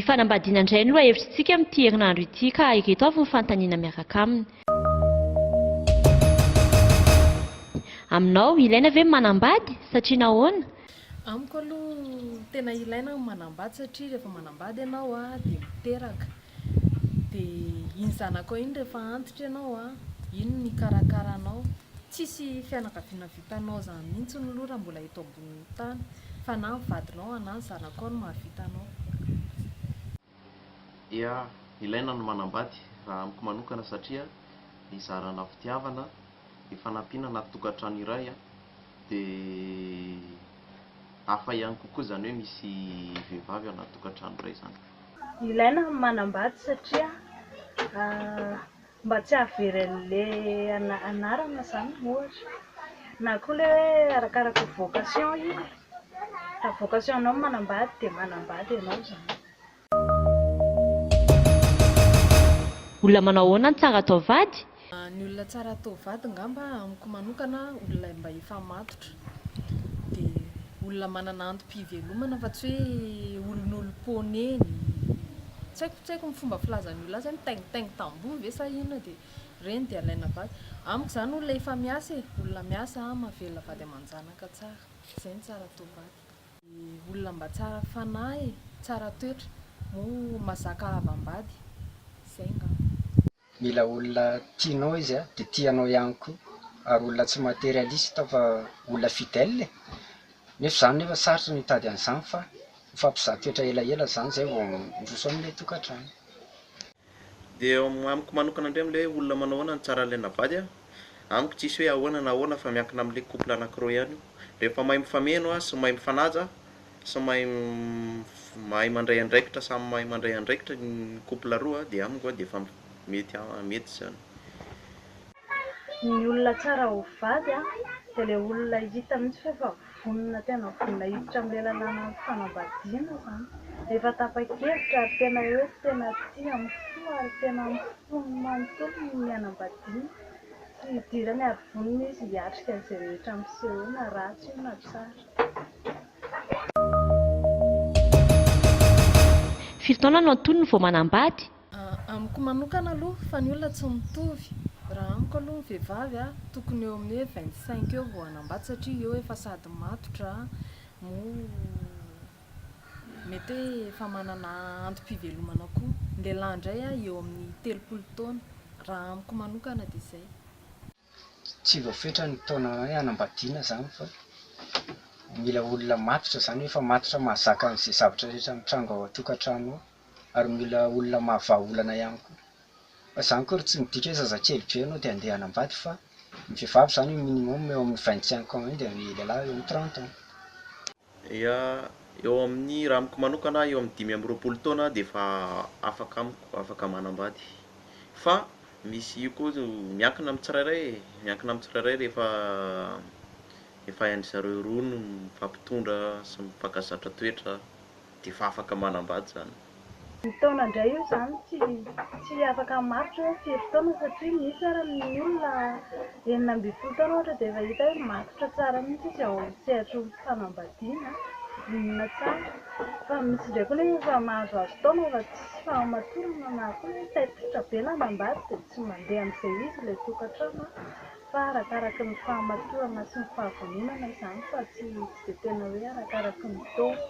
fanambadiana indray no loha hevitrintsika amin'ity herinandro ity ka ireto avy ny fanontaniana miaraka aminy. Aminao ilaina ve manambady satria nahoana? Amiko aloha tena ilaina ny manambady satria rehefa manambady ianao dia miteraka. Dia iny zanakao iny rehefa antitra ianao iny ny karakaranao. Tsisy fianakaviana vitanao zany mihitsy ny raha mbola eto ambonin'ny tany fa na ny vadinao na ny zanakao no mahavitanao. Ia, ilaina ny manambady raha amiko manokana satria izarana fitiavana, ifanampina anaty tokantrano iray dia hafa ihany kokoa zany hoe misy vehivavy anaty tokantrano iray zany. Ilaina ny manambady satria mba tsy hahavery an'ilay anarana zany ohatra, na koa ilay hoe arakaraka vocation io, raha vocation anao manambady dia manambady ianao zany. Olona manao ahoana ny tsara atao vady? Ny olona tsara atao vady ngamba amiko manokana olona mba efa matotra, dia olona manana antom-pivelomana fa tsy hoe olon'olom-poneny. Tsy haiko ny fomba filazan'ny olona azy mitaingitaingy tamboho ve sa inona dia ireny dia alaina vady. Amiko zany olona efa miasa olona miasa mahavelona vady aman-janaka tsara, izay ny tsara atao vady. Olona mba tsara fanahy, tsara toetra moa mazaka havam-bady, izay ngamba. Mila olona tianao izy dia tianao ihany koa, ary olona tsy matérialiste fa olona fidèle. Nefa zany nefa sarotra mitady an'izany fa mifampizaha toetra elaela zany zay vao ndroso amin'ilay tokantrano. Dia amiko manokana indray amin'ilay olona manao ahoana ny tsara alaina vady amiko tsisy hoe ahoana na ahoana fa miankina amin'ilay couple anankiroa ihany io. Rehefa mahay mifameno sy mahay mifanaja sy mahay mandray andraikitra, samy mahay mandray andraikitra ny couple roa dia amiko dia efa mety zany. Ny olona tsara ho vady dia ilay olona hita mihitsy fa efa vonona tena vonona hiditra amin'ilay lalàna fanambadiana zany. Efa tapa-kevitra ary tena hoe tena tia mifoha ary tena mifono manontolo ny mianambadiana. Tsy hidirany ary vonona izy hiatrika izay rehetra miseho na ratsy io na tsara. Firy taona no antonony vao manambady? Amiko manokana aloha fa ny olona tsy mitovy. Raha amiko aloha ny vehivavy tokony eo amin'ny 25 eo vao hanambady satria eo efa sady matotra moa mety hoe efa manana antom-pivelomana koa. Ny lehilahy indray eo amin'ny 30 taona. Raha amiko manokana dia izay. Tsy voafetra ny taona hoe hanambadiana zany fa mila olona matotra zany, efa matotra mahazaka an'izay zavatra rehetra mitrango ao an-tokantrano ary mila olona mahavaolana ihany koa. Fa zany koa tsy midika hoe zazakely be ianao dia andeha hanambady fa ny vehivavy zany minimum eo amin'ny 25 ans dia ny lehilahy eo amin'ny 30 ans. Ia, eo amin'ny raha amiko manokana eo amin'ny 5 taona dia efa afaka amiko, afaka manambady. Fa misy io koa miankina amin'ny tsirairay rehefa hain'ny zareo roa no mifampitondra sy mifankazatra toetra dia efa afaka manambady zany. Ny taona indray io zany tsy afaka maritra hoe firy taona satria misy ary ny olona 19 taona ohatra dia efa hita hoe matotra tsara mihitsy izy ao amin'ny sehatra fanambadiana, vonona tsara. Fa misy indray koa ilay efa mahazoazo taona efa tsisy fahamatorana na koa hoe taitra be nanambady dia tsy mandeha amin'izay izy ilay tokantrano fa arakaraky ny fahamatorana sy ny fahavononana izany fa tsy dia tena hoe arakaraky ny taona.